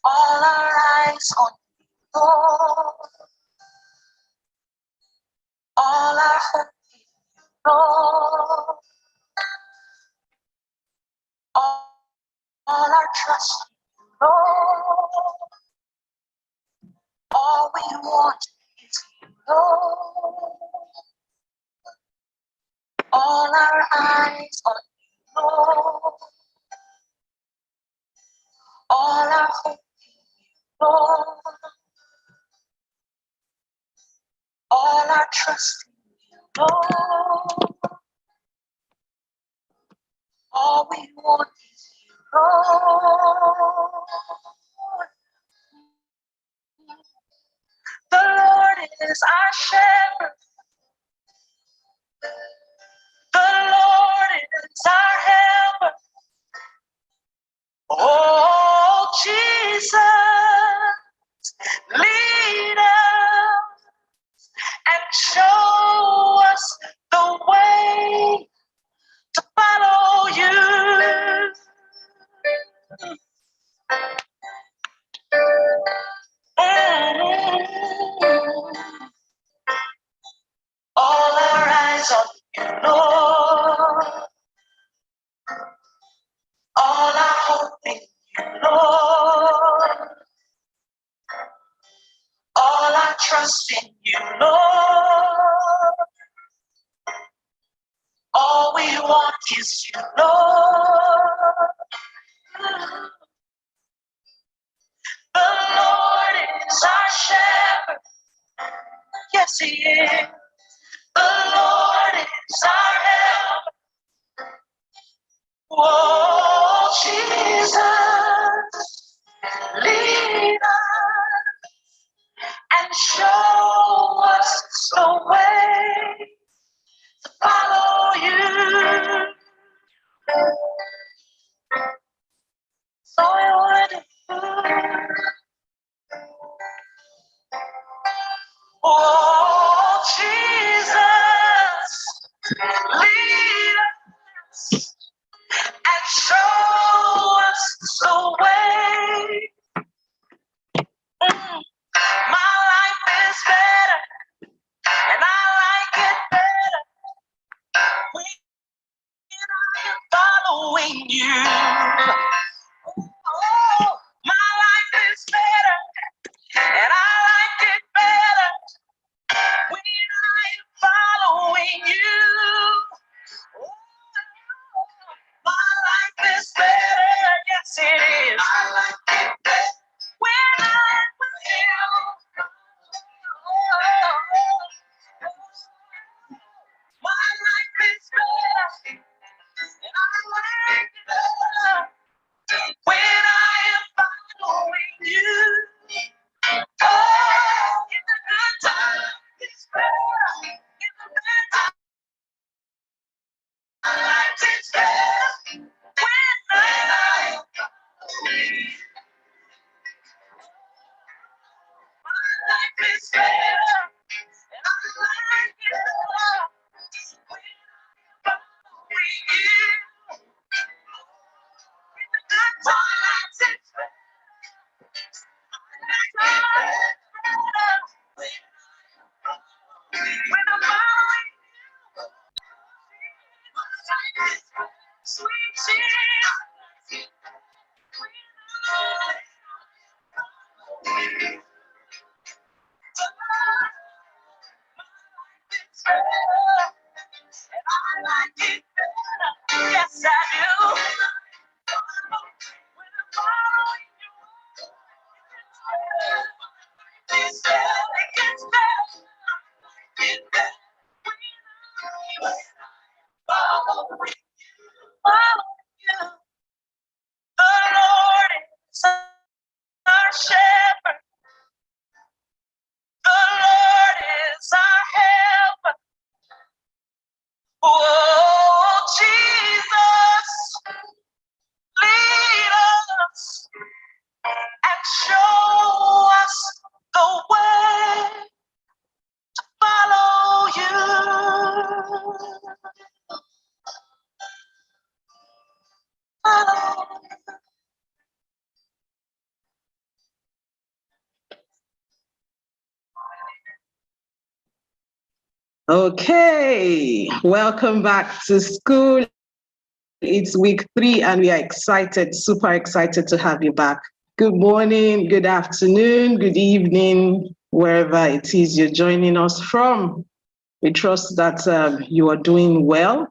All our eyes on you, Lord. All our hope in you, Lord. All our trust in you, Lord. All we want is you, Lord. All our eyes on you, Lord. All our hope in you, Lord. All our trust in you, Lord. All we want is you, Lord. The Lord is our shepherd. The Lord is our helper. Oh, Jesus, lead us and show us the way to follow you. All our eyes on you, Lord. All our hope in you, Lord. All our trust in you, Lord. All we want is you, Lord. The Lord is our shepherd. Yes, He is. The Lord is our help. Oh, Jesus, lead us and show us the way to follow you. So I would oh, Jesus, lead us and show us the way. My life is better, and I like it better when I am following you. Oh, my life is better, and I like it better when I am following you. Oh, my life is better, yes it is. I like it better when I'm with you. Oh, my life is better, and I like it better when I am following you. Oh, in the good times, it's better. In the bad times, my life is better when I am following you. My life is better, and I like it better when I am following you. In the good times, it's better. When I'm following sweet Jesus, and I like it better. Yes, I do. When I'm following you, it's better. It gets better. It gets better. Following you, following you. The Lord is Okay, welcome back to school. It's week 3 and we are excited, super excited to have you back. Good morning, good afternoon, good evening, wherever it is you're joining us from. We trust that you are doing well.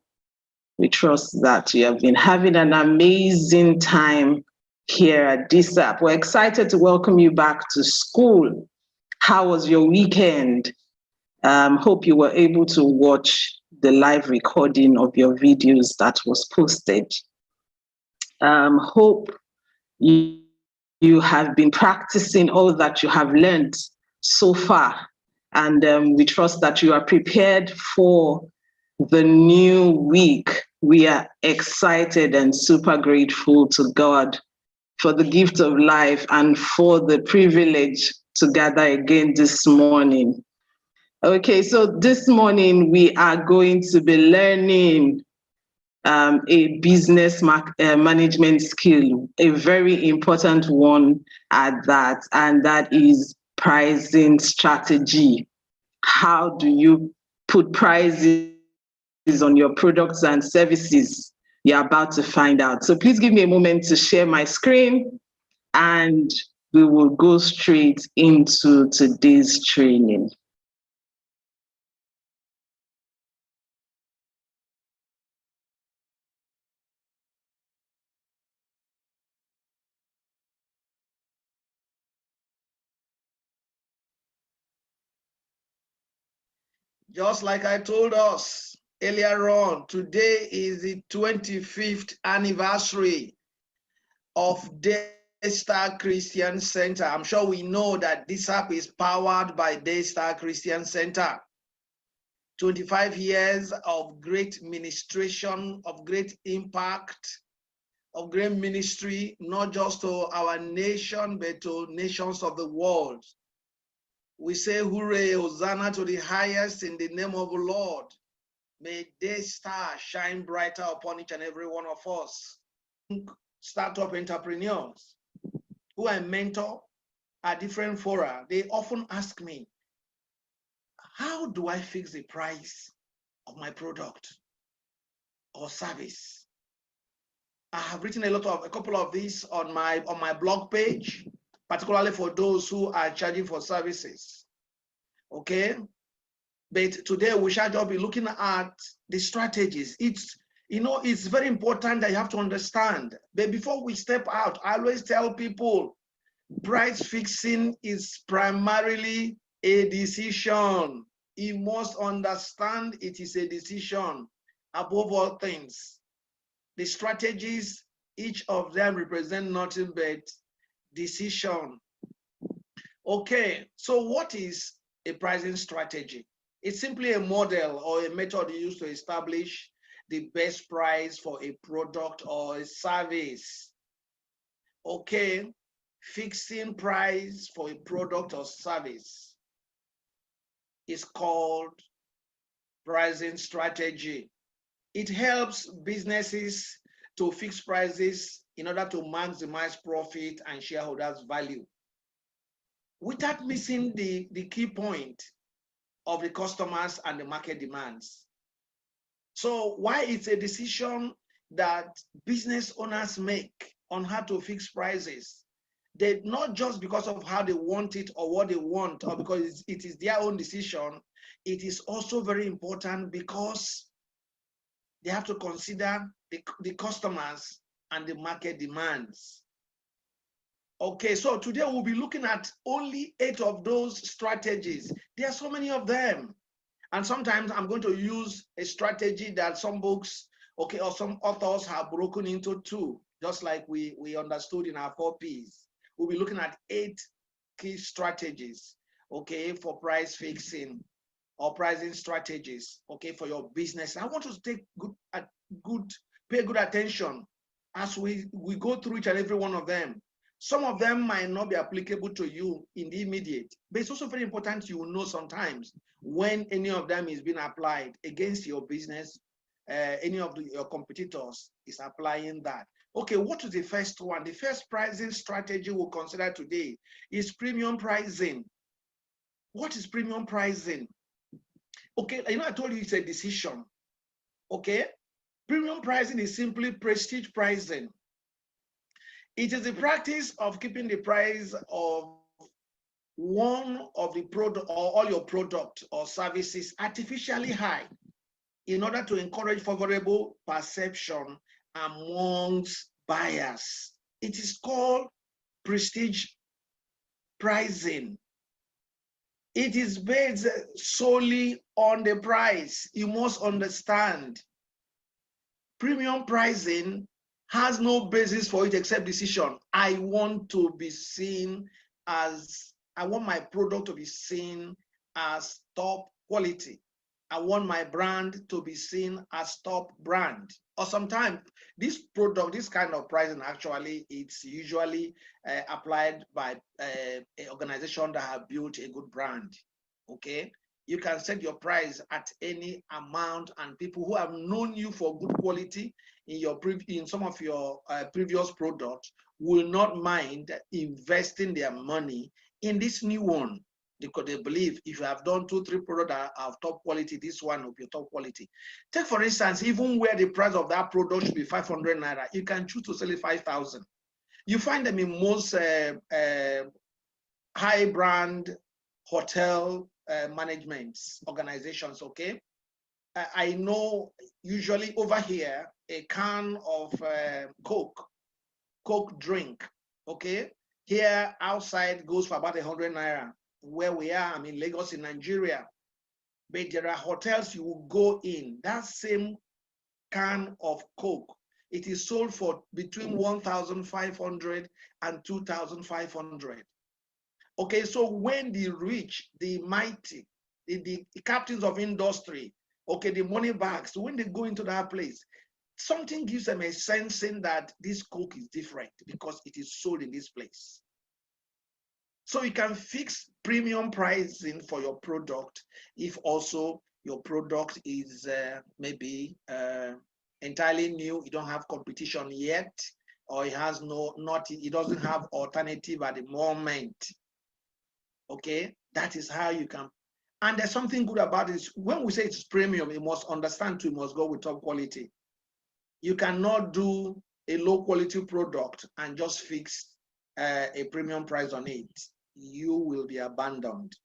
We trust that you have been having an amazing time here at Dsap. We're excited to welcome you back to school. How was your weekend? Hope you were able to watch the live recording of your videos that was posted. Hope you have been practicing all that you have learned so far. And we trust that you are prepared for the new week. We are excited and super grateful to God for the gift of life and for the privilege to gather again this morning. Okay, so this morning we are going to be learning a business management skill, a very important one at that, and that is pricing strategy. How do you put prices on your products and services? You're about to find out. So please give me a moment to share my screen and we will go straight into today's training. Just like I told us earlier on, today is the 25th anniversary of Daystar Christian Center. I'm sure we know that this app is powered by Daystar Christian Center. 25 years of great ministration, of great impact, of great ministry, not just to our nation, but to nations of the world. We say, hooray, Hosanna to the highest in the name of the Lord. May this star shine brighter upon each and every one of us. Startup entrepreneurs who I mentor at different fora, they often ask me, how do I fix the price of my product or service? I have written a couple of these on my blog page, particularly for those who are charging for services. Okay, but today we shall just be looking at the strategies. It's very important that you have to understand. But before we step out, I always tell people price fixing is primarily a decision. You must understand it is a decision above all things. The strategies, each of them represent nothing but decision. Okay, so what is a pricing strategy? It's simply a model or a method used to establish the best price for a product or a service. Okay, fixing price for a product or service is called pricing strategy. It helps businesses to fix prices in order to maximize profit and shareholders' value without missing the key point of the customers and the market demands. So why it's a decision that business owners make on how to fix prices, they not just because of how they want it or what they want, or because it is their own decision, it is also very important because they have to consider the customers and the market demands. Okay, so today we'll be looking at only 8 of those strategies. There are so many of them. And sometimes I'm going to use a strategy that some books, okay, or some authors have broken into 2, just like we understood in our 4 Ps. We'll be looking at 8 key strategies, okay, for price fixing or pricing strategies, okay, for your business. I want you to take pay good attention as we go through each and every one of them. Some of them might not be applicable to you in the immediate, but it's also very important you know sometimes when any of them is being applied against your business, any of your competitors is applying that. Okay, what is the first one? The first pricing strategy we'll consider today is premium pricing. What is premium pricing? Okay, you know, I told you it's a decision. Okay, premium pricing is simply prestige pricing. It is the practice of keeping the price of one of the product or all your product or services artificially high in order to encourage favorable perception amongst buyers. It is called prestige pricing. It is based solely on the price. You must understand. Premium pricing has no basis for it except decision. I want to be seen as, I want my product to be seen as top quality. I want my brand to be seen as top brand. Or sometimes this product, this kind of pricing, actually, it's usually applied by an organization that have built a good brand. Okay, you can set your price at any amount, and people who have known you for good quality in some of your previous products will not mind investing their money in this new one, because they believe if you have done 2-3 products that are of top quality, this one will be top quality. Take for instance, even where the price of that product should be 500 naira, you can choose to sell it 5,000. You find them in most high brand hotel management organizations. Okay, I know usually over here a can of Coke drink, okay, here outside goes for about 100 naira. Where we are, I'm in Lagos in Nigeria, but there are hotels you will go in, that same can of Coke, it is sold for between 1,500 and 2,500. Okay, so when the rich, the mighty, the captains of industry, okay, the money bags, when they go into that place, something gives them a sensing that this Coke is different because it is sold in this place. So you can fix premium pricing for your product if also your product is maybe entirely new, you don't have competition yet, or it has it doesn't have alternative at the moment. Okay, that is how you can. And there's something good about it. When we say it's premium, you must understand too, you must go with top quality. You cannot do a low quality product and just fix a premium price on it. You will be abandoned.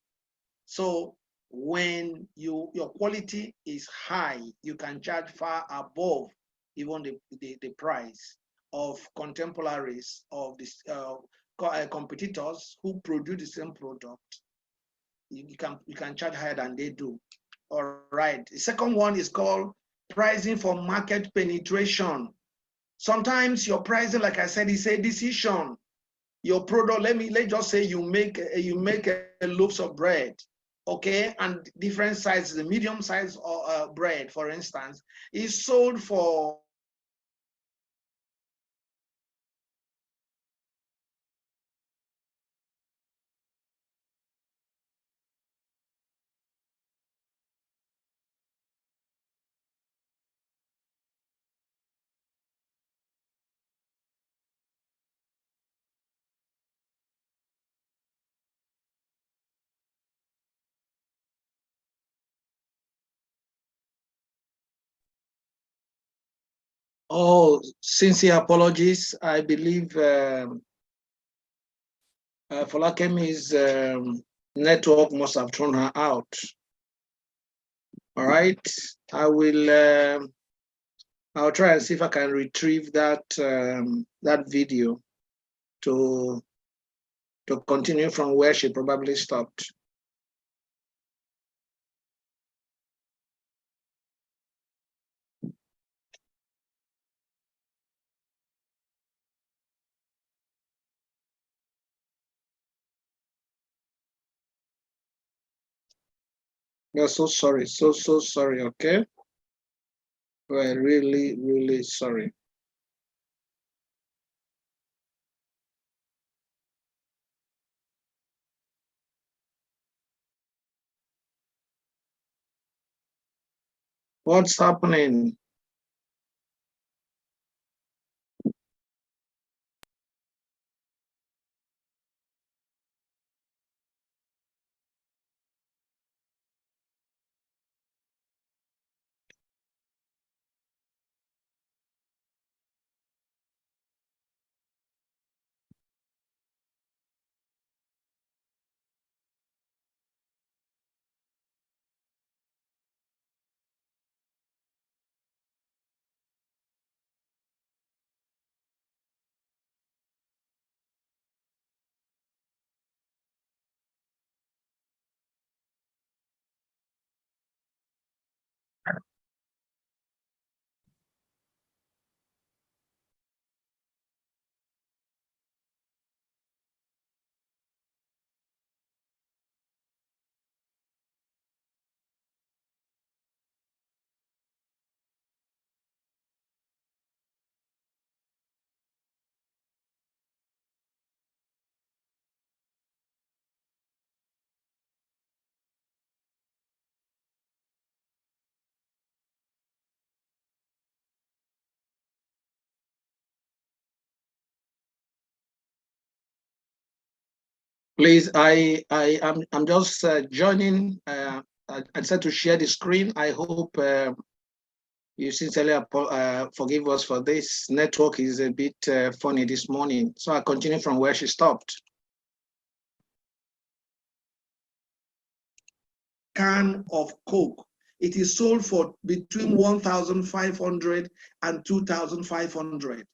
So when your quality is high, you can charge far above even the price of contemporaries of this competitors who produce the same product. You can charge higher than they do. All right. The second one is called pricing for market penetration. Sometimes your pricing, like I said, is a decision. Your product, let's just say you make a loaves of bread, okay, and different sizes. The medium size bread, for instance, is sold for oh, sincere apologies. I believe Folakemi's network must have thrown her out. All right, I'll try and see if I can retrieve that that video to continue from where she probably stopped. We're so sorry, so sorry, okay? We're really, really sorry. What's happening? Please, I'm just joining. I said to share the screen. I hope you sincerely forgive us for this. Network is a bit funny this morning. So I continue from where she stopped. Can of Coke. It is sold for between 1,500 and 2,500.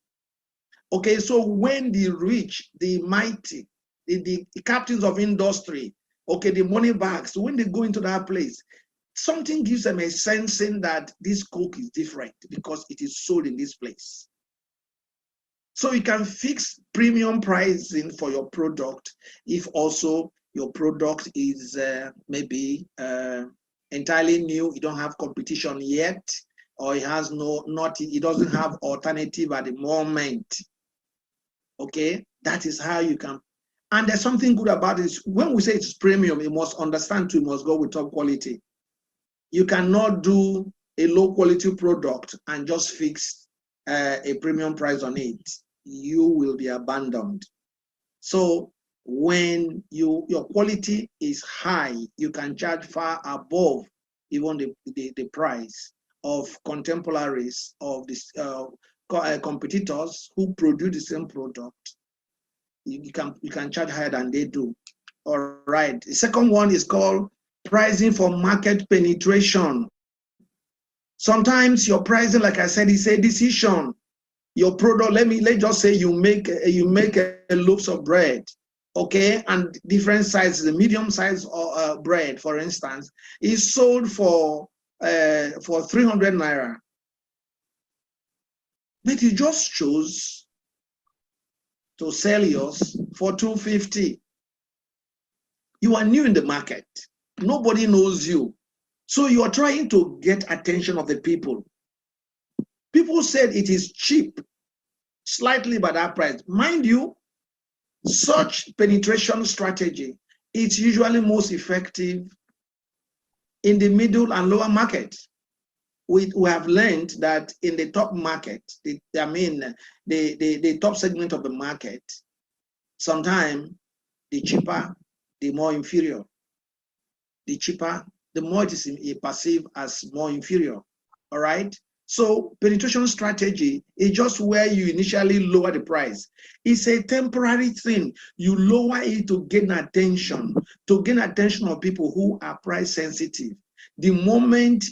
Okay, so when the rich, the mighty, the captains of industry, okay, the money bags, when they go into that place, something gives them a sensing that this Coke is different because it is sold in this place. So you can fix premium pricing for your product if also your product is maybe entirely new, you don't have competition yet, or it has it doesn't have alternative at the moment. Okay, that is how you can. And there's something good about it. When we say it's premium, you must understand too, you must go with top quality. You cannot do a low quality product and just fix a premium price on it. You will be abandoned. So when your quality is high, you can charge far above even the price of contemporaries of this competitors who produce the same product. You can charge higher than they do. All right. The second one is called pricing for market penetration. Sometimes your pricing, like I said, is a decision. Your product, let's just say you make a loaves of bread, okay, and different sizes. The medium size bread, for instance, is sold for 300 naira, but you just chose to sell yours for 250. You are new in the market. Nobody knows you. So you are trying to get attention of the people. People said it is cheap, slightly by that price. Mind you, such penetration strategy is usually most effective in the middle and lower market. We have learned that in the top market, the top segment of the market, sometimes the cheaper, the more inferior. The cheaper, the more it is perceived as more inferior. All right. So penetration strategy is just where you initially lower the price. It's a temporary thing. You lower it to gain attention of people who are price sensitive. The moment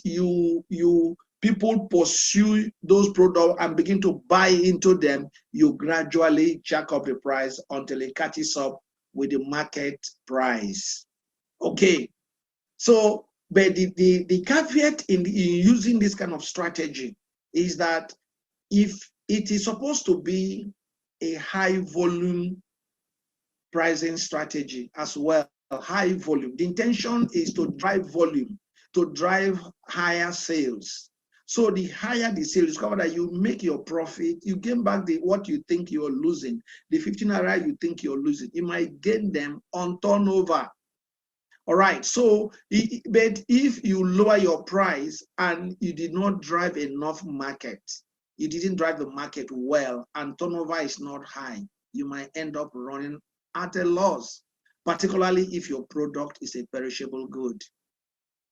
people pursue those products and begin to buy into them, you gradually jack up the price until it catches up with the market price. Okay. So, but the caveat in using this kind of strategy is that if it is supposed to be a high volume pricing strategy as well, high volume, the intention is to drive volume, to drive higher sales. So the higher the sales, discover that you make your profit, you gain back what you think you're losing, the 15 naira you think you're losing, you might gain them on turnover. All right, so, but if you lower your price and you did not drive enough market, you didn't drive the market well, and turnover is not high, you might end up running at a loss, particularly if your product is a perishable good.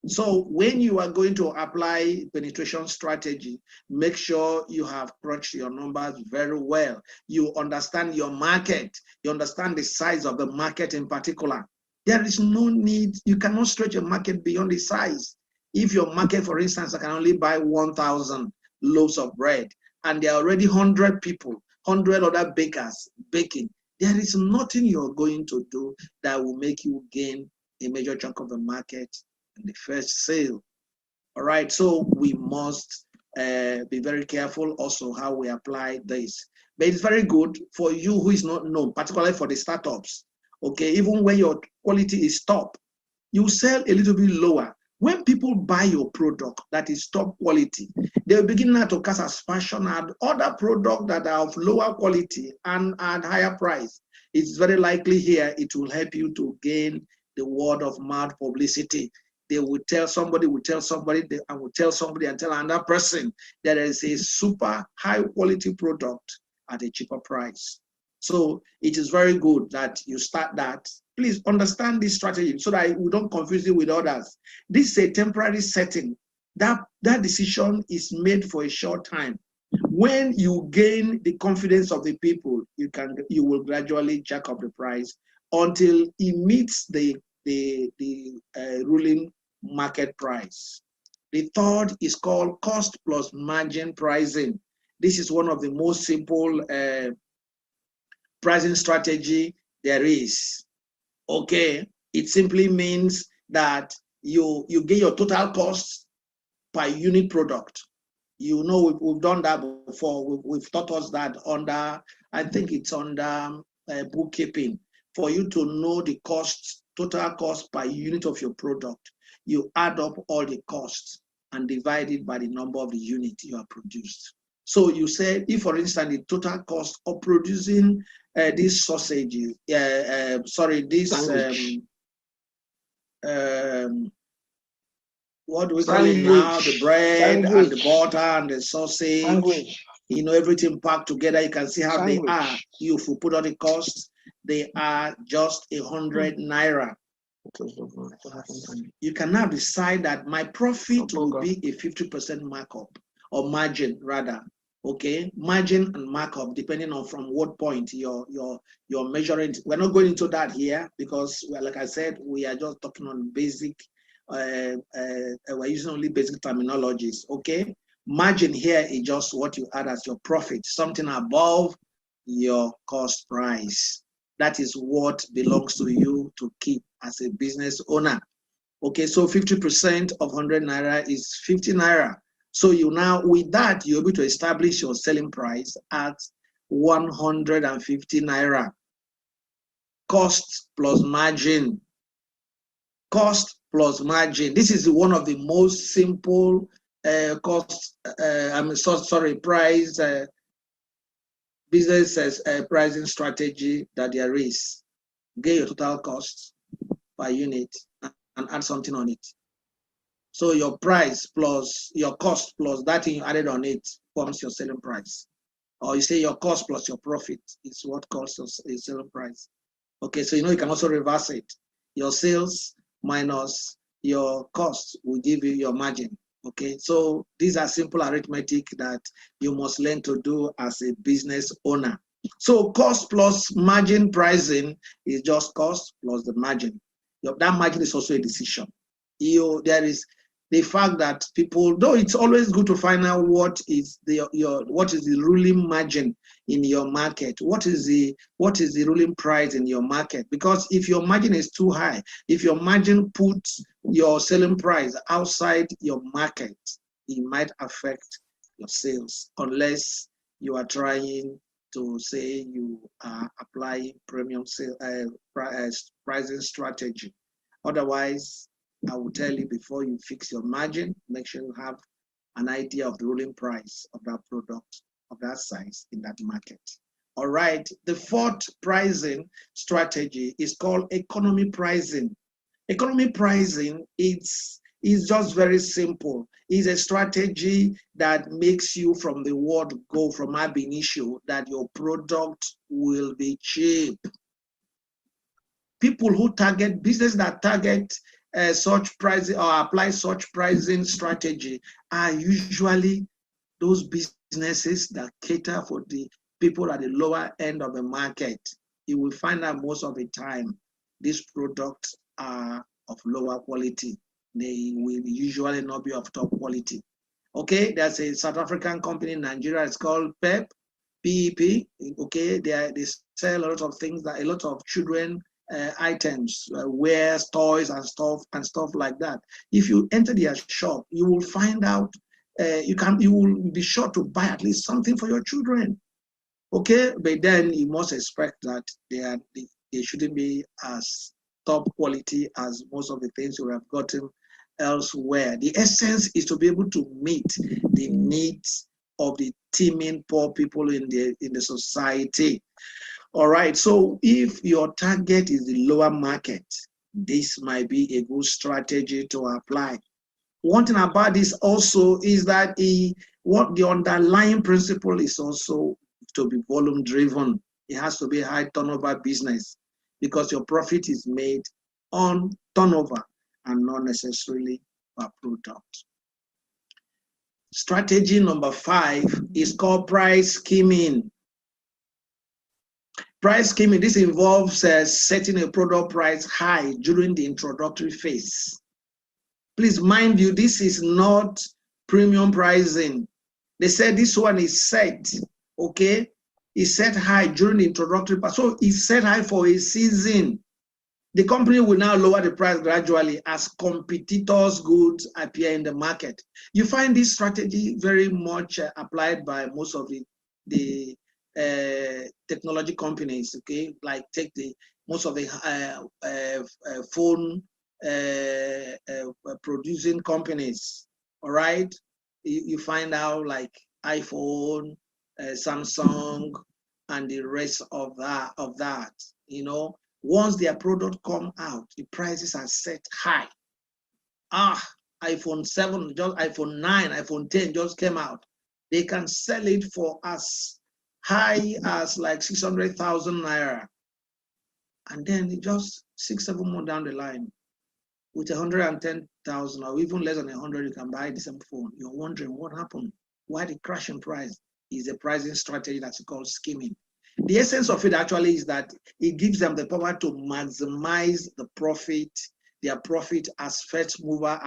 So when you are going to apply penetration strategy, make sure you have crunched your numbers very well. You understand your market, you understand the size of the market in particular. There is no need, you cannot stretch a market beyond the size. If your market, for instance, I can only buy 1,000 loaves of bread, and there are already 100 people, 100 other bakers baking, there is nothing you're going to do that will make you gain a major chunk of the market in the first sale. All right, so we must be very careful also how we apply this. But it's very good for you who is not known, particularly for the startups. Okay, even when your quality is top, you sell a little bit lower. When people buy your product that is top quality, they'll begin now to cast aspersion at other products that are of lower quality and at higher price. It's very likely here it will help you to gain the word of mouth publicity. They will tell somebody, and will tell somebody and tell another person that there is a super high quality product at a cheaper price. So it is very good that you start that Please understand this strategy so that we don't confuse it with others. This is a temporary setting. That decision is made for a short time. When you gain the confidence of the people, you will gradually jack up the price until it meets the ruling market price. The third is called cost plus margin pricing. This is one of the most simple pricing strategy there is. Okay, it simply means that you get your total cost per unit product. You know, we've done that before. We've taught us that under, I think it's under bookkeeping. For you to know the cost, total cost per unit of your product, you add up all the costs and divide it by the number of the units you have produced. So you say, if for instance, the total cost of producing these sausages, what do we call it now? The bread and the butter and the sausage, you know, everything packed together. You can see how they are. If you put all the costs, they are just 100 naira. You can now decide that my profit will be a 50% markup or margin rather. Okay, margin and markup depending on from what point you're measuring. We're not going into that here because, well, like I said, we are just talking on basic. We're using only basic terminologies. Okay, margin here is just what you add as your profit, something above your cost price. That is what belongs to you to keep as a business owner. Okay, so 50% of 100 naira is 50 naira. So you now, with that, you're able to establish your selling price at 150 naira. Cost plus margin. Cost plus margin. This is one of the most simple price business pricing strategy that there is. Get your total cost per unit and add something on it. So your price plus your cost plus that thing you added on it forms your selling price. Or you say your cost plus your profit is what calls your selling price. Okay, so you know you can also reverse it. Your sales minus your cost will give you your margin. Okay, so these are simple arithmetic that you must learn to do as a business owner. So cost plus margin pricing is just cost plus the margin. That margin is also a decision. There is the fact that people, though it's always good to find out what is the ruling margin in your market, what is the ruling price in your market, because if your margin is too high, if your margin puts your selling price outside your market, it might affect your sales unless you are trying to say you are applying premium sale pricing strategy. Otherwise, I will tell you, before you fix your margin, make sure you have an idea of the ruling price of that product of that size in that market. All right, the fourth pricing strategy is called economy pricing. Economy pricing is just very simple. It's a strategy that makes you from the word go from ab initio that your product will be cheap. People who target, business that target such pricing or apply such pricing strategy are usually those businesses that cater for the people at the lower end of the market. You will find that most of the time these products are of lower quality. They will usually not be of top quality. Okay, there's a South African company in Nigeria. It's called PEP. Okay, they sell a lot of things, that a lot of children items, wares, toys, and stuff like that. If you enter their shop, you will find out you will be sure to buy at least something for your children. Okay, but then you must expect that they shouldn't be as top quality as most of the things you have gotten elsewhere. The essence is to be able to meet the needs of the teeming poor people in the society. All right, so if your target is the lower market, this might be a good strategy to apply. One thing about this also is that what the underlying principle is also to be volume driven. It has to be a high turnover business. because your profit is made on turnover and not necessarily per product. Strategy number 5 is called price skimming. Price skimming, this involves setting a product price high during the introductory phase. Please mind you, this is not premium pricing. They said this one is set, okay? It's set high during the introductory part. So it's set high for a season. The company will now lower the price gradually as competitors' goods appear in the market. You find this strategy very much applied by most of the technology companies, okay? Like take most of the phone producing companies, all right? You find out like iPhone, Samsung, and the rest of that, you know. Once their product come out, the prices are set high. iPhone 7, just iPhone 9, iPhone 10 just came out. They can sell it for as high as like 600,000 naira. And then just 6-7 months down the line, with 110,000 or even less than 100, you can buy the same phone. You're wondering what happened? Why the crash in price? Is a pricing strategy that's called skimming. The essence of it actually is that it gives them the power to maximize the profit, their profit as first mover,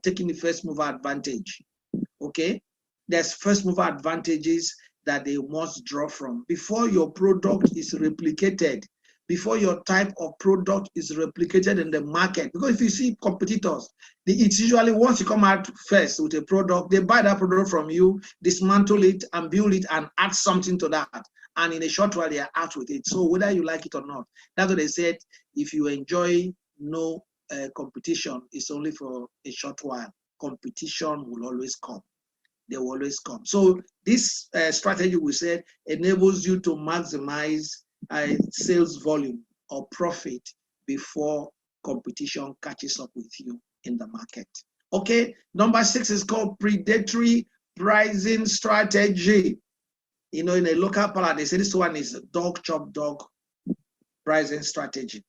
taking the first mover advantage. Okay, there's first mover advantages that they must draw from before your product is replicated, before your type of product is replicated in the market. Because if you see competitors, it's usually once you come out first with a product, they buy that product from you, dismantle it and build it and add something to that. And in a short while, they are out with it. So whether you like it or not, that's what they said. If you enjoy no competition, it's only for a short while. Competition will always come. They will always come. So this strategy, we said, enables you to maximize sales volume or profit before competition catches up with you in the market. Okay, number 6 is called predatory pricing strategy. You know, in a local parlor, they say this one is dog chop dog pricing strategy.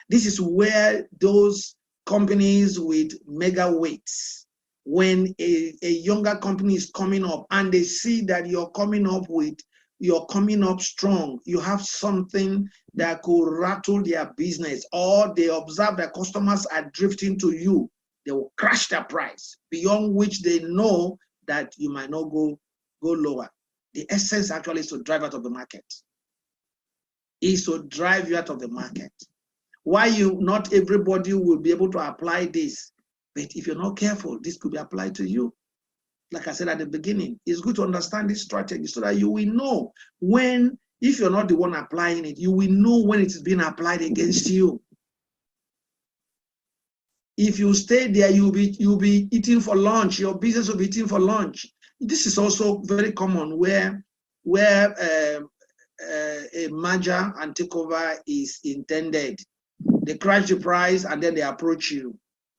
This is where those companies with mega weights, when a younger company is coming up and they see that you're coming up strong, you have something that could rattle their business, or they observe that customers are drifting to you, they will crash their price beyond which they know that you might not go lower. The essence actually is to drive out of the market. Is to drive you out of the market. Why not everybody will be able to apply this, but if you're not careful, this could be applied to you. Like I said at the beginning, it's good to understand this strategy so that you will know when, if you're not the one applying it, you will know when it is being applied against you. If you stay there, you'll be eating for lunch. Your business will be eating for lunch. This is also very common where a merger and takeover is intended. They crash the price and then they approach you,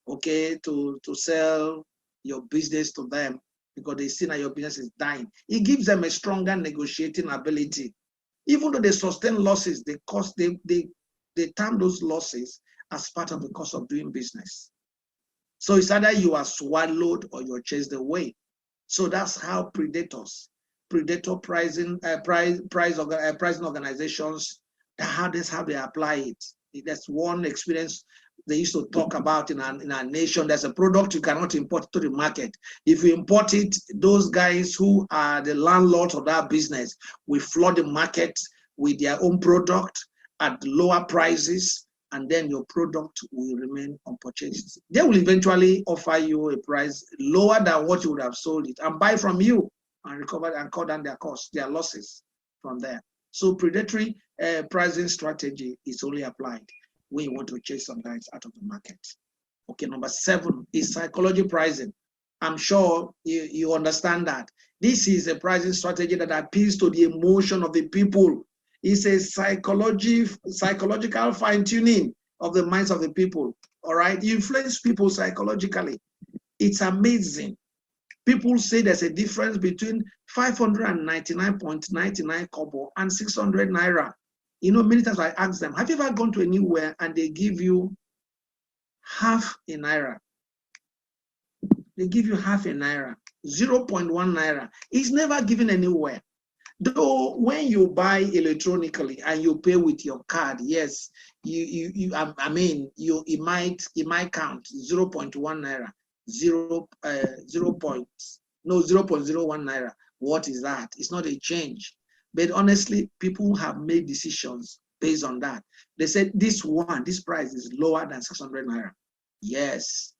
okay, to sell your business to them because they see that your business is dying. It gives them a stronger negotiating ability. Even though they sustain losses, they term those losses as part of the cost of doing business. So it's either you are swallowed or you're chased away. So that's how predator pricing pricing organizations, that's how they apply it. That's one experience they used to talk about in our nation. There's a product you cannot import to the market. If you import it, those guys who are the landlords of that business will flood the market with their own product at lower prices, and then your product will remain unpurchased. They will eventually offer you a price lower than what you would have sold it and buy from you and recover and cut down their costs, their losses from there. So predatory pricing strategy is only applied when you want to chase some guys out of the market. Okay, number 7 is psychology pricing. I'm sure you understand that. This is a pricing strategy that appeals to the emotion of the people. It's a psychological fine-tuning of the minds of the people. All right, you influence people psychologically. It's amazing. People say there's a difference between 599.99 kobo and 600 naira. You know, many times I ask them, have you ever gone to anywhere and they give you half a naira? They give you half a naira, 0.1 naira. It's never given anywhere. Though when you buy electronically and you pay with your card, yes, I mean, it might count 0.1 naira, 0.01 naira. What is that? It's not a change. But honestly, people have made decisions based on that. They said this price is lower than 600 naira. Yes,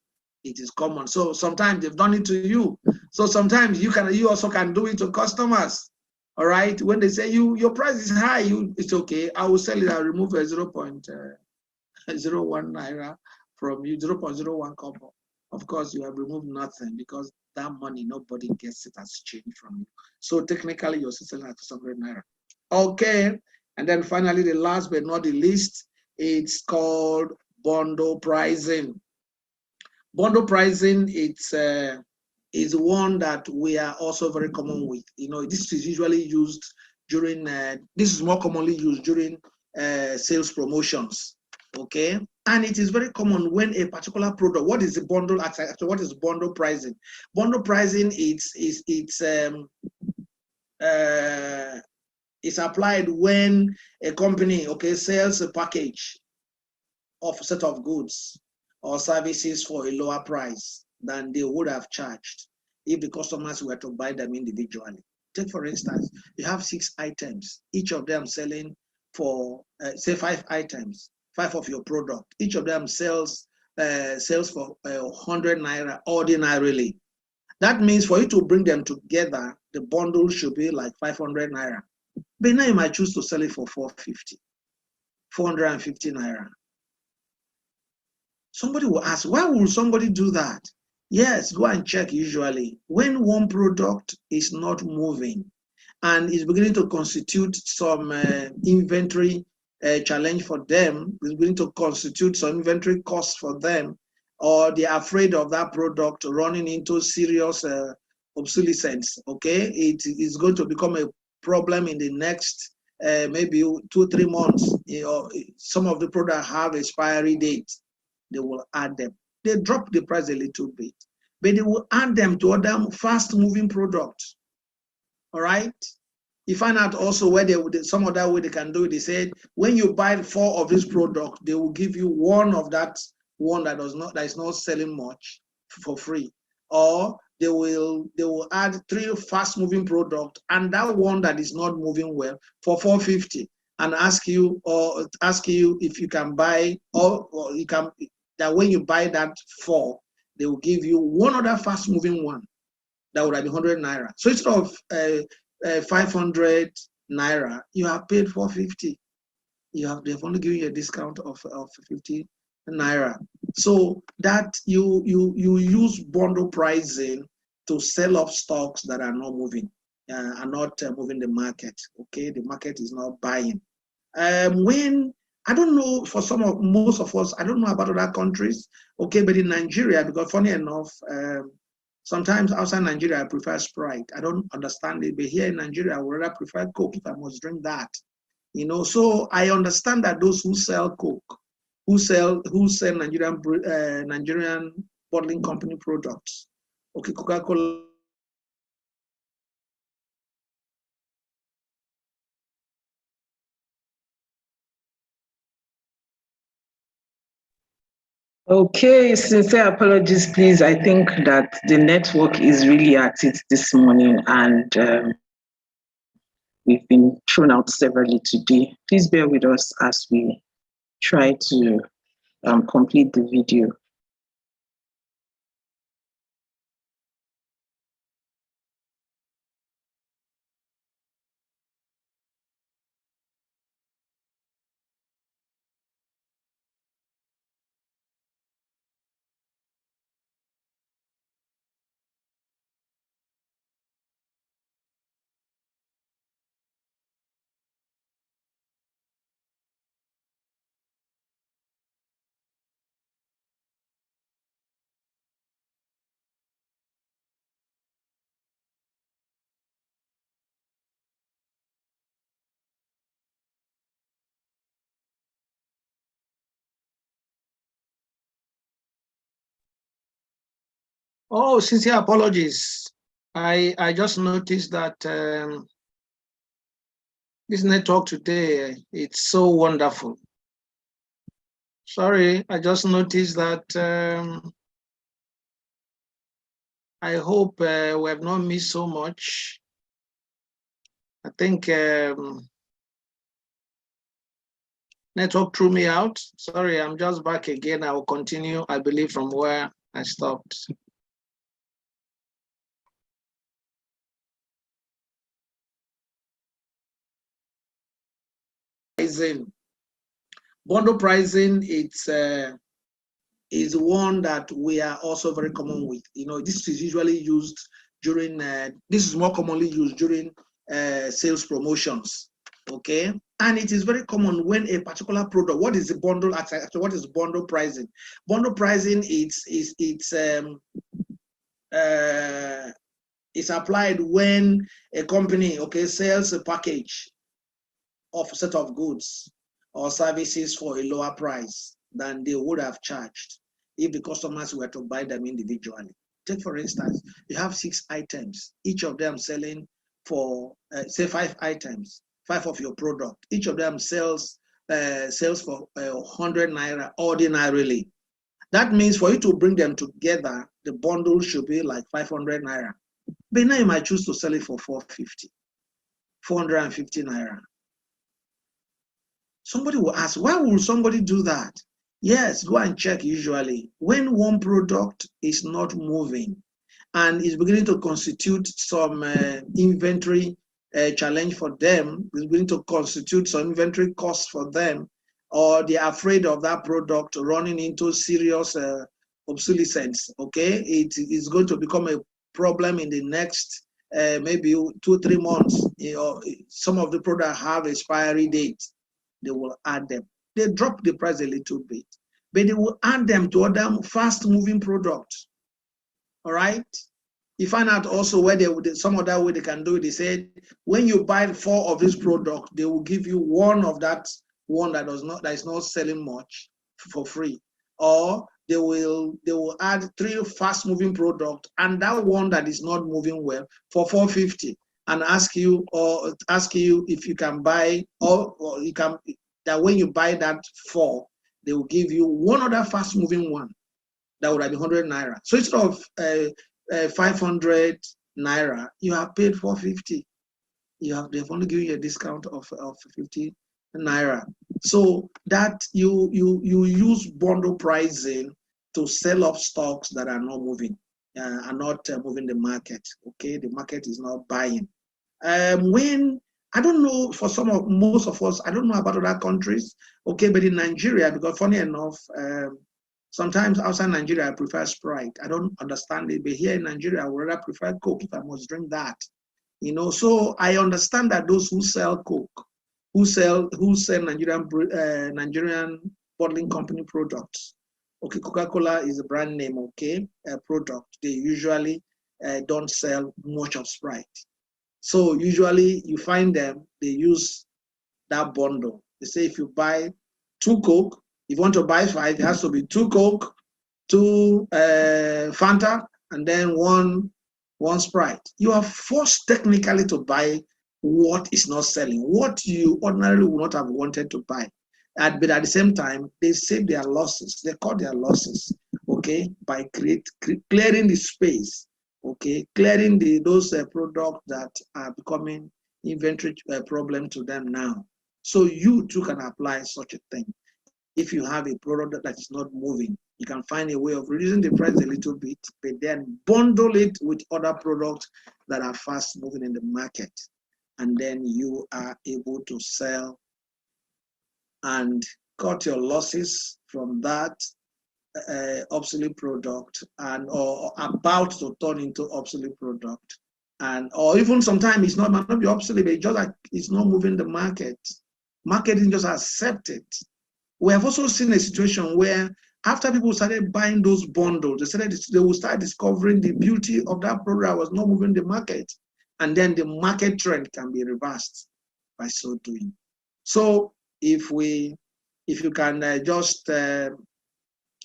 it is common. So sometimes they've done it to you. So sometimes you also can do it to customers. All right. When they say your price is high, it's okay. I will sell it. I'll remove a 0.01 naira from you, 0.01 kobo. Of course, you have removed nothing because that money, nobody gets it as change from you. So technically, you're selling at 600 naira. Okay. And then finally, the last but not the least, it's called bundle pricing. Bundle pricing, is one that we are also very common with. You know, this is usually used during, this is more commonly used during sales promotions, okay? And it is very common when a particular product, what is the bundle, actually, what is bundle pricing? Bundle pricing, it's applied when a company, okay, sells a package of a set of goods or services for a lower price than they would have charged if the customers were to buy them individually. Take, for instance, you have 6 items, each of them selling for, say, 5 items, 5 of your product. Each of them sells for 100 naira ordinarily. That means for you to bring them together, the bundle should be like 500 naira. But now you might choose to sell it for 450, 450 naira. Somebody will ask, why will somebody do that? Yes, go and check usually. When one product is not moving and is beginning to constitute some inventory challenge for them, is beginning to constitute some inventory costs for them, or they're afraid of that product running into serious obsolescence, okay? It is going to become a problem in the next maybe 2-3 months. You know, some of the products have expiry date. They will add them. They drop the price a little bit, but they will add them to other fast-moving products. All right. You find out also where some other way they can do it. They said when you buy 4 of this product, they will give you one of that one that is not selling much for free, or they will add 3 fast-moving products and that one that is not moving well for 450, and ask you if you can buy, or you can, that when you buy that 4, they will give you one other fast-moving one that would have been 100 naira. So instead of 500 naira, you have paid 450. They've only given you a discount of 50 naira. So that you use bundle pricing to sell off stocks that are not moving, are not moving the market. Okay, the market is not buying. When I don't know, for most of us, I don't know about other countries. Okay, but in Nigeria, because funny enough, sometimes outside Nigeria, I prefer Sprite. I don't understand it, but here in Nigeria, I would rather prefer Coke if I must drink that. You know, so I understand that those who sell Coke, who sell Nigerian bottling company products, okay, Coca-Cola. Okay, sincere apologies, please. I think that the network is really at it this morning, and we've been thrown out severally today. Please bear with us as we try to complete the video. Oh, sincere apologies. I just noticed that this network today, it's so wonderful. Sorry, I just noticed that I hope we have not missed so much. I think network threw me out. Sorry, I'm just back again. I will continue, I believe, from where I stopped. Pricing. Bundle pricing, it's is one that we are also very common with. You know, this is usually used during, this is more commonly used during sales promotions, okay? And it is very common when a particular product, what is the bundle, actually, what is bundle pricing? Bundle pricing, it's applied when a company, okay, sells a package of a set of goods or services for a lower price than they would have charged if the customers were to buy them individually. Take, for instance, you have 6 items, each of them selling for, say, 5 items, 5 of your product. Each of them sells for 100 naira ordinarily. That means for you to bring them together, the bundle should be like 500 naira. But now you might choose to sell it for 450, 450 naira. Somebody will ask, why will somebody do that? Yes, go and check usually. When one product is not moving and is beginning to constitute some inventory challenge for them, is beginning to constitute some inventory costs for them, or they are afraid of that product running into serious obsolescence, okay? It is going to become a problem in the next maybe 2-3 months. You know, some of the products have expiry date. They will add them. They drop the price a little bit, but they will add them to other fast-moving products. All right. You find out also where some other way they can do it. They said when you buy 4 of this product, they will give you one of that one that is not selling much for free, or they will add 3 fast-moving products and that one that is not moving well for 450. And ask you if you can buy, or you can, that when you buy that 4, they will give you one other fast moving one that would have been 100 naira. So instead of 500 naira, you have paid 450. They've only given you a discount of 50 naira. So that you use bundle pricing to sell off stocks that are not moving, are not moving the market. Okay, the market is not buying. When I don't know, for most of us, I don't know about other countries, okay, but in Nigeria, because funny enough, sometimes outside Nigeria, I prefer Sprite. I don't understand it, but here in Nigeria, I would rather prefer Coke if I must drink that. You know, so I understand that those who sell Coke, who sell Nigerian bottling company products, okay, Coca-Cola is a brand name, okay, product. They usually don't sell much of Sprite. So usually you find them, they use that bundle. They say if you buy 2 Coke, if you want to buy 5, it has to be 2 Coke, 2 Fanta, and then one Sprite. You are forced technically to buy what is not selling, what you ordinarily would not have wanted to buy. But at the same time, they save their losses. They cut their losses, okay, by clearing the space, okay, clearing those products that are becoming inventory problem to them now. So you too can apply such a thing. If you have a product that is not moving, you can find a way of reducing the price a little bit, but then bundle it with other products that are fast moving in the market. And then you are able to sell and cut your losses from that obsolete product, and or about to turn into obsolete product, and or even sometimes it's might not be obsolete, but it's just like it's not moving the market. Marketing just accept it. We have also seen a situation where after people started buying those bundles, they will start discovering the beauty of that product was not moving the market, and then the market trend can be reversed by so doing. So if you can just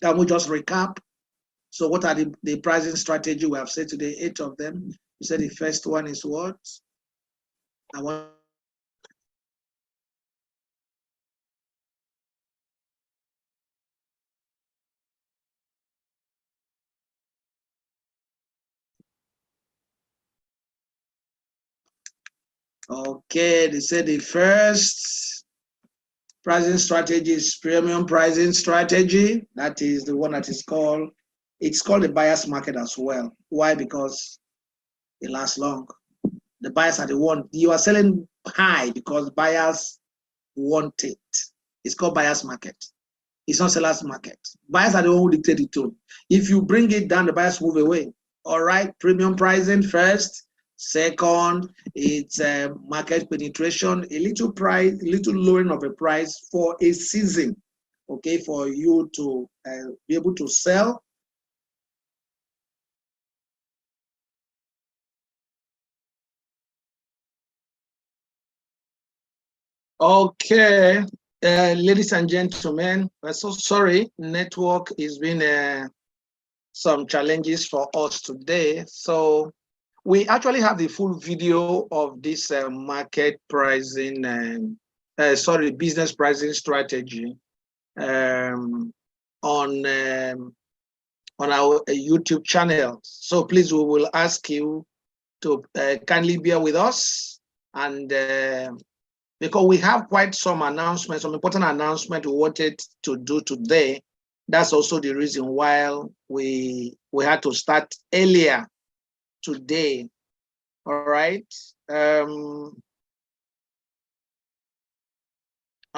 can we just recap So what are the pricing strategy we have said today? 8 of them. You said the first one is what? I want. Okay, they said the first pricing strategy is premium pricing strategy. That is the one that is called, it's called the buyer's market as well. Why? Because it lasts long. The buyers are the one, you are selling high because buyers want it. It's called buyer's market. It's not seller's market. Buyers are the one who dictate the tone. If you bring it down, the buyers move away. All right, premium pricing first. Second, it's market penetration, a little lowering of a price for a season, okay, for you to be able to sell. Okay, ladies and gentlemen, we're so sorry. Network is been some challenges for us today. So we actually have the full video of this market pricing and business pricing strategy on our YouTube channel. So please, we will ask you to kindly bear with us, and because we have quite some announcements, some important announcements we wanted to do today. That's also the reason why we had to start earlier today. All right. I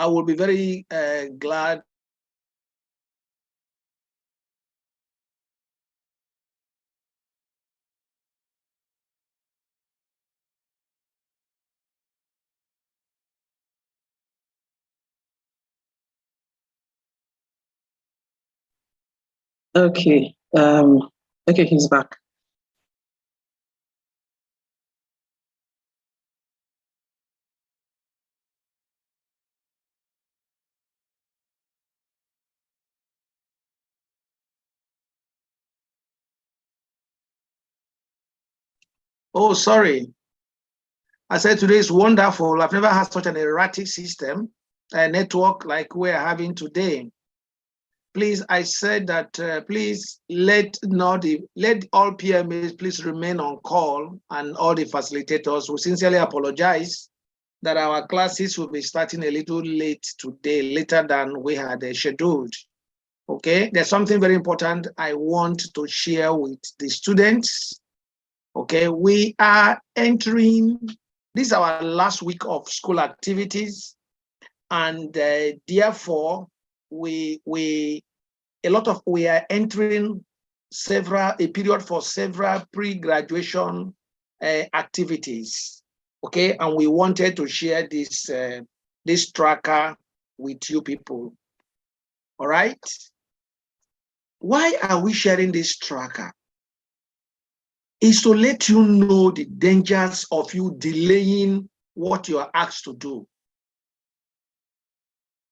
will be very glad. Okay. Okay, he's back. Oh, sorry. I said today is wonderful. I've never had such an erratic system, a network like we're having today. Please, I said that please let all PMAs please remain on call, and all the facilitators will sincerely apologize that our classes will be starting a little late today, later than we had scheduled. Okay, there's something very important I want to share with the students. Okay, we are entering, this is our last week of school activities, and therefore we are entering a period for several pre-graduation activities. Okay, and we wanted to share this tracker with you people. All right. Why are we sharing this tracker? Is to let you know the dangers of you delaying what you are asked to do.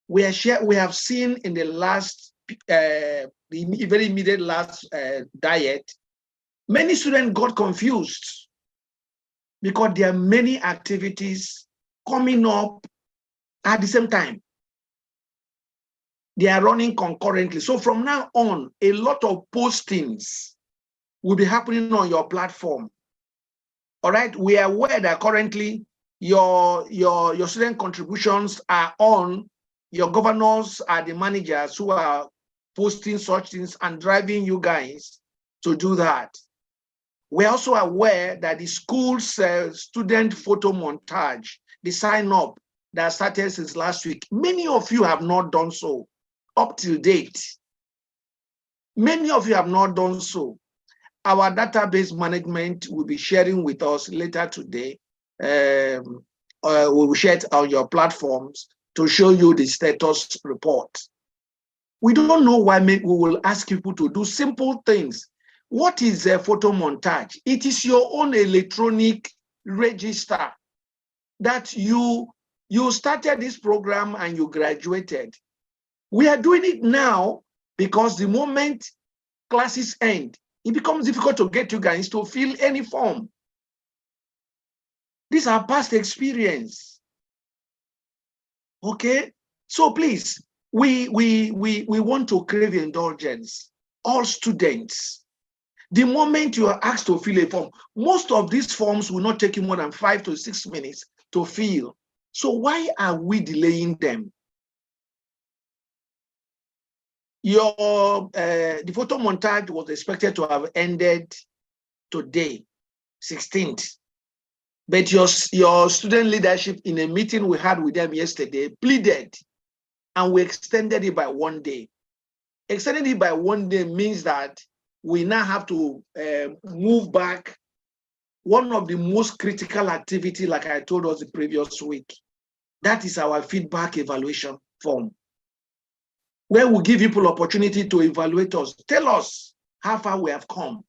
We have seen in the last, the very immediate last diet, many students got confused because there are many activities coming up at the same time. They are running concurrently. So from now on, a lot of postings will be happening on your platform. All right, we are aware that currently your student contributions are on, your governors are the managers who are posting such things and driving you guys to do that. We're also aware that the school's student photo montage, the sign up that started since last week, many of you have not done so up till date. Many of you have not done so. Our database management will be sharing with us later today. We will share it on your platforms to show you the status report. We don't know why we will ask people to do simple things. What is a photo montage? It is your own electronic register that you started this program and you graduated. We are doing it now because the moment classes end, it becomes difficult to get you guys to fill any form. These are past experience. Okay? So please, we want to crave indulgence. All students, the moment you are asked to fill a form, most of these forms will not take you more than 5 to 6 minutes to fill. So why are we delaying them? The photo montage was expected to have ended today, 16th. But your student leadership in a meeting we had with them yesterday pleaded, and we extended it by 1 day. Extending it by 1 day means that we now have to move back one of the most critical activity, like I told us the previous week. That is our feedback evaluation form, where we give people opportunity to evaluate us. Tell us how far we have come.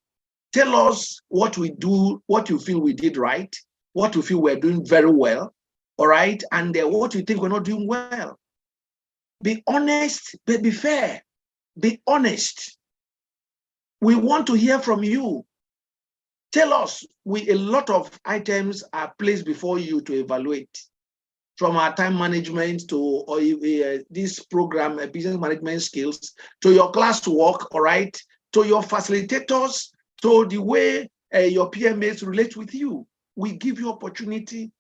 Tell us what we do, what you feel we did right, what you feel we're doing very well, all right? And what you think we're not doing well. Be honest, but be fair. Be honest. We want to hear from you. Tell us, a lot of items are placed before you to evaluate, from our time management to this program, business management skills, to your classwork, all right, to your facilitators, to the way your PMAs relate with you. We give you opportunity.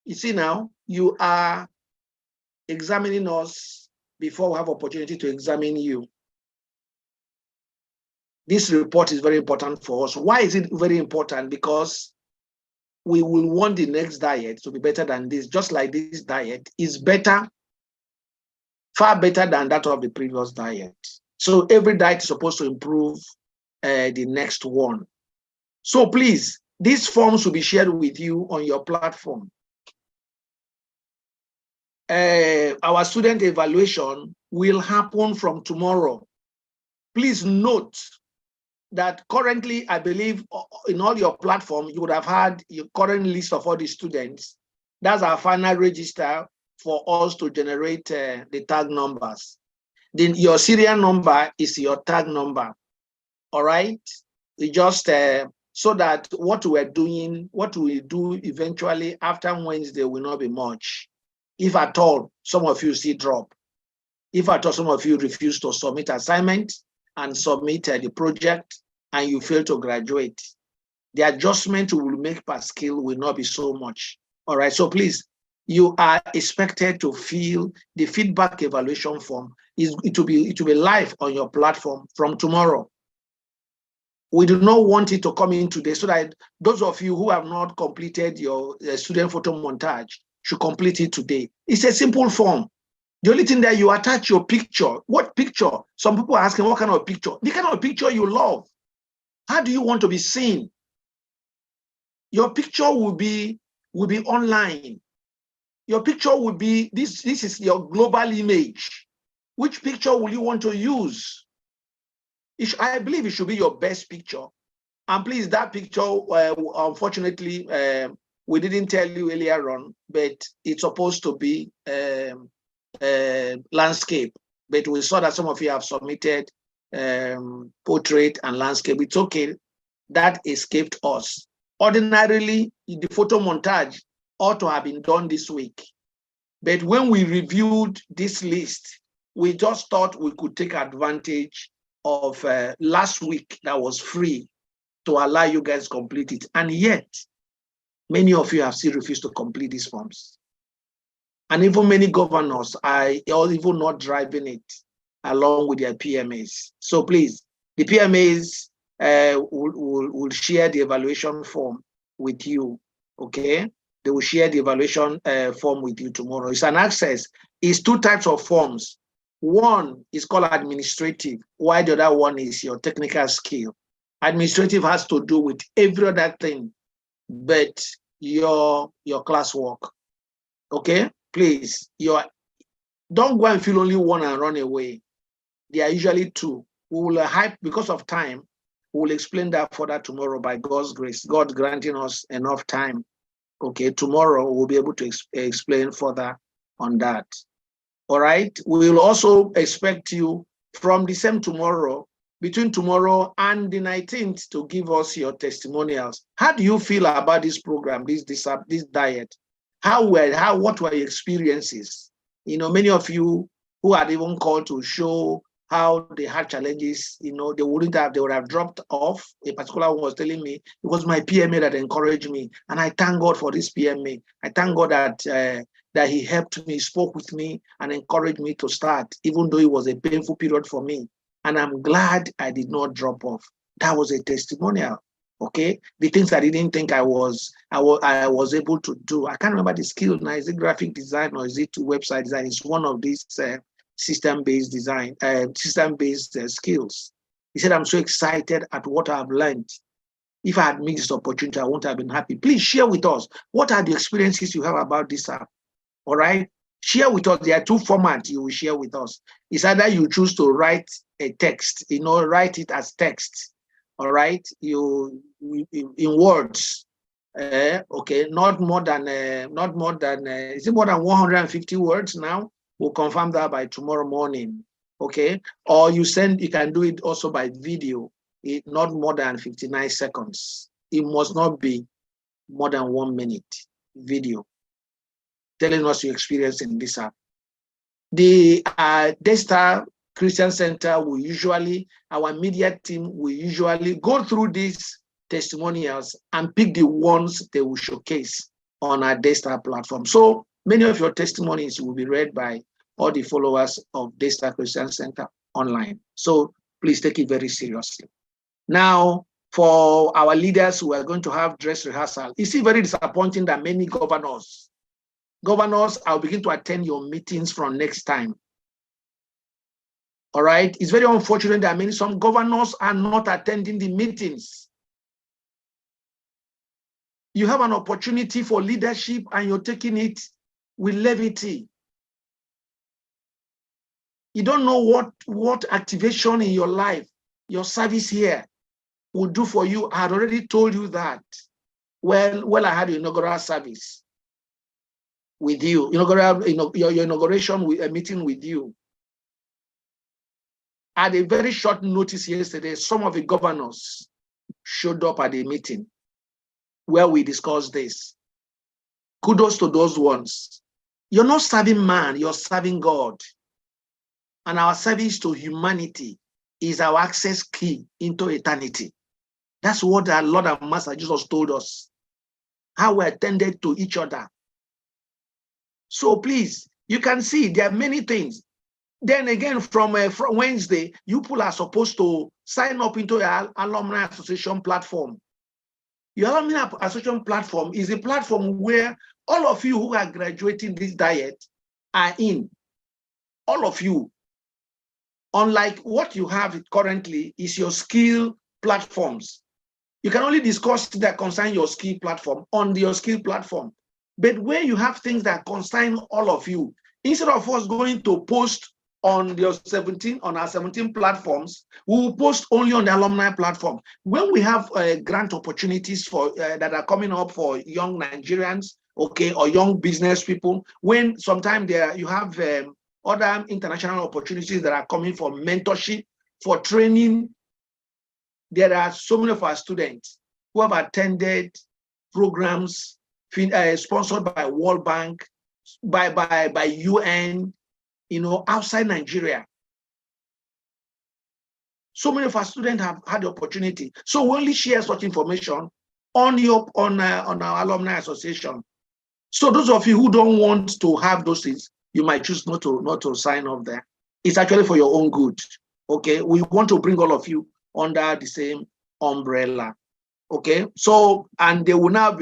You see now, you are examining us before we have opportunity to examine you. This report is very important for us. Why is it very important? Because we will want the next diet to be better than this, just like this diet is better, far better than that of the previous diet. So every diet is supposed to improve the next one. So please, these forms will be shared with you on your platform. Our student evaluation will happen from tomorrow. Please note that currently, I believe in all your platform, you would have had your current list of all the students. That's our final register for us to generate the tag numbers. Then your serial number is your tag number. All right? We just so that what we do eventually after Wednesday will not be much. If at all, some of you see drop. If at all, some of you refuse to submit assignment and submit the project, and you fail to graduate, the adjustment we will make per skill will not be so much. All right, so please, you are expected to fill the feedback evaluation form. It will be live on your platform from tomorrow. We do not want it to come in today, so that those of you who have not completed your student photo montage should complete it today. It's a simple form. The only thing that you attach your picture. What picture? Some people are asking what kind of picture? The kind of picture you love. How do you want to be seen? Your picture will be online. Your picture will be, this is your global image. Which picture will you want to use? I believe it should be your best picture. And please, that picture, unfortunately, we didn't tell you earlier on, but it's supposed to be landscape. But we saw that some of you have submitted portrait and landscape. It's okay. That escaped us. Ordinarily, the photo montage ought to have been done this week. But when we reviewed this list, we just thought we could take advantage of last week that was free to allow you guys complete it. And yet, many of you have still refused to complete these forms. And even many governors are even not driving it along with their PMAs. So please, the PMAs will share the evaluation form with you, okay? They will share the evaluation form with you tomorrow. It's an access. It's two types of forms. One is called administrative, while the other one is your technical skill. Administrative has to do with every other thing but your classwork, okay? Please, don't go and feel only one and run away. There are usually two. We will because of time, we will explain that further tomorrow by God's grace, God granting us enough time. Okay, tomorrow we'll be able to explain further on that. All right, we will also expect you from the same tomorrow, between tomorrow and the 19th, to give us your testimonials. How do you feel about this program, this diet? What were your experiences? You know, many of you who had even called to show how they had challenges, you know, they would have dropped off. A particular one was telling me it was my PMA that encouraged me. And I thank God for this PMA. I thank God that he helped me, spoke with me, and encouraged me to start, even though it was a painful period for me. And I'm glad I did not drop off. That was a testimonial. Okay, the things I didn't think I was able to do. I can't remember the skill now. Is it graphic design or is it website design? It's one of these system-based design, system-based skills. He said, I'm so excited at what I've learned. If I had missed this opportunity, I wouldn't have been happy. Please share with us. What are the experiences you have about this app? All right. Share with us. There are two formats you will share with us. It's either you choose to write a text, you know, write it as text. All right. You in words. Okay, not more than is it more than 150 words now? We'll confirm that by tomorrow morning. Okay, or you can do it also by video. Not more than 59 seconds. It must not be more than 1 minute video, telling us your experience in this app. The Dsap Christian Center our media team will usually go through these testimonials and pick the ones they will showcase on our Dsap platform. So many of your testimonies will be read by all the followers of Dsap Christian Center online. So please take it very seriously. Now, for our leaders who are going to have dress rehearsal, it's very disappointing that many governors I'll begin to attend your meetings from next time. All right. It's very unfortunate that some governors are not attending the meetings. You have an opportunity for leadership and you're taking it with levity. You don't know what activation in your life, your service here will do for you. I had already told you that. Well, I had your inaugural service with you, your inauguration meeting with you. At a very short notice yesterday, some of the governors showed up at the meeting where we discussed this. Kudos to those ones. You're not serving man, you're serving God. And our service to humanity is our access key into eternity. That's what our Lord and Master Jesus told us. How we attended to each other. So please, you can see there are many things. Then again, from Wednesday, you people are supposed to sign up into your Alumni Association platform. Your Alumni Association platform is a platform where all of you who are graduating this diet are in. All of you. Unlike what you have currently is your skill platforms. You can only discuss that concern your skill platform on your skill platform. But where you have things that concern all of you, instead of us going to post on our 17 platforms, we will post only on the alumni platform. When we have grant opportunities for that are coming up for young Nigerians, okay, or young business people, when sometimes you have other international opportunities that are coming for mentorship, for training, there are so many of our students who have attended programs sponsored by World Bank, by UN, outside Nigeria. So many of our students have had the opportunity. So we only share such information on our alumni association. So those of you who don't want to have those things, you might choose not to sign up there. It's actually for your own good. Okay, we want to bring all of you under the same umbrella. Okay, so and they will now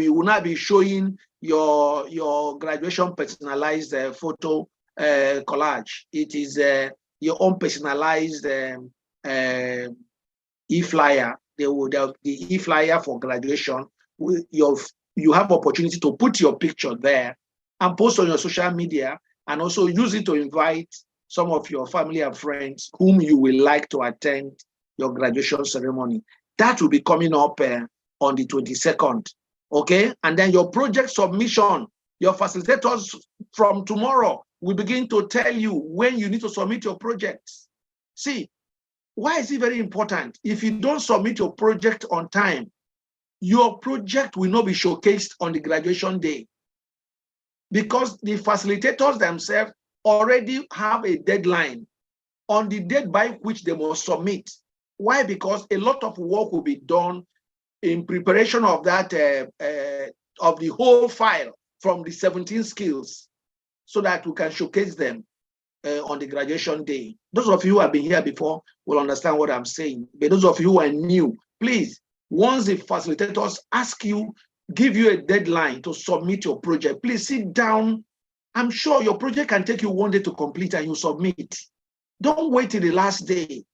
be showing your graduation personalized photo collage. It is your own personalized e-flyer. The e-flyer for graduation. You have opportunity to put your picture there and post on your social media, and also use it to invite some of your family and friends whom you will like to attend your graduation ceremony. That will be coming up on the 22nd. Okay, and then your project submission, your facilitators from tomorrow will begin to tell you when you need to submit your projects. See, why is it very important? If you don't submit your project on time, your project will not be showcased on the graduation day, because the facilitators themselves already have a deadline on the date by which they must submit. Why? Because a lot of work will be done in preparation of that, of the whole file from the 17 skills, so that we can showcase them on the graduation day. Those of you who have been here before will understand what I'm saying. But those of you who are new, please, once the facilitators ask you, give you a deadline to submit your project, please sit down. I'm sure your project can take you one day to complete and you submit. Don't wait till the last day.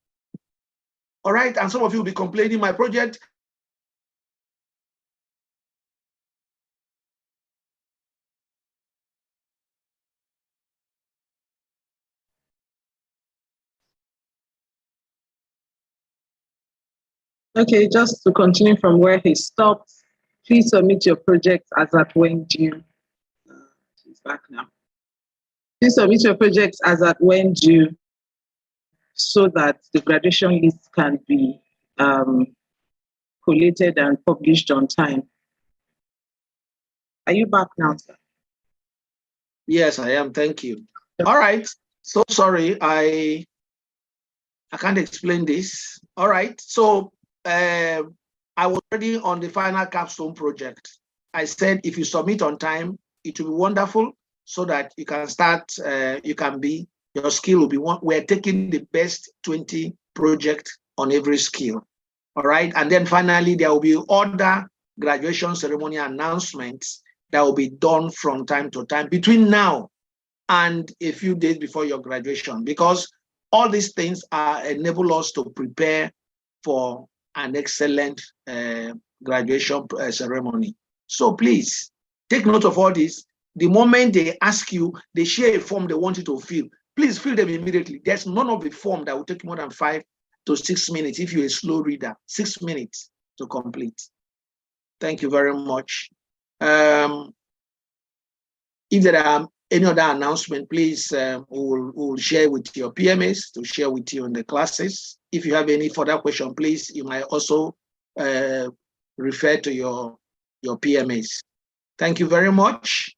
All right. And some of you will be complaining, my project. Okay, just to continue from where he stopped, please submit your project as at when due. He's back now. Please submit your project as at when due, so that the graduation list can be collated and published on time. Are you back now, sir? Yes, I am. Thank you. All right. So sorry, I can't explain this. All right. So I was already on the final capstone project. I said if you submit on time, it will be wonderful, so that you can start, your skill will be one. We're taking the best 20 projects on every skill. All right. And then finally, there will be other graduation ceremony announcements that will be done from time to time between now and a few days before your graduation, because all these things enable us to prepare for an excellent graduation ceremony. So please take note of all this. The moment they ask you, they share a form they want you to fill, please fill them immediately. There's none of the form that will take more than 5 to 6 minutes if you're a slow reader. 6 minutes to complete. Thank you very much. If there are any other announcement, please, we'll share with your PMS to share with you in the classes. If you have any further question, please, you might also refer to your PMS. Thank you very much,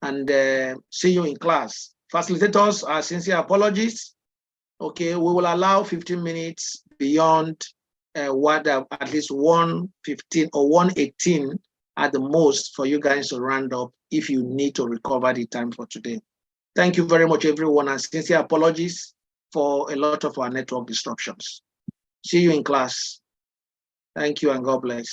and see you in class. Facilitators, our sincere apologies. Okay, we will allow 15 minutes beyond what at least 1:15 or 1:18 at the most for you guys to round up if you need to recover the time for today. Thank you very much, everyone, and sincere apologies for a lot of our network disruptions. See you in class. Thank you and God bless.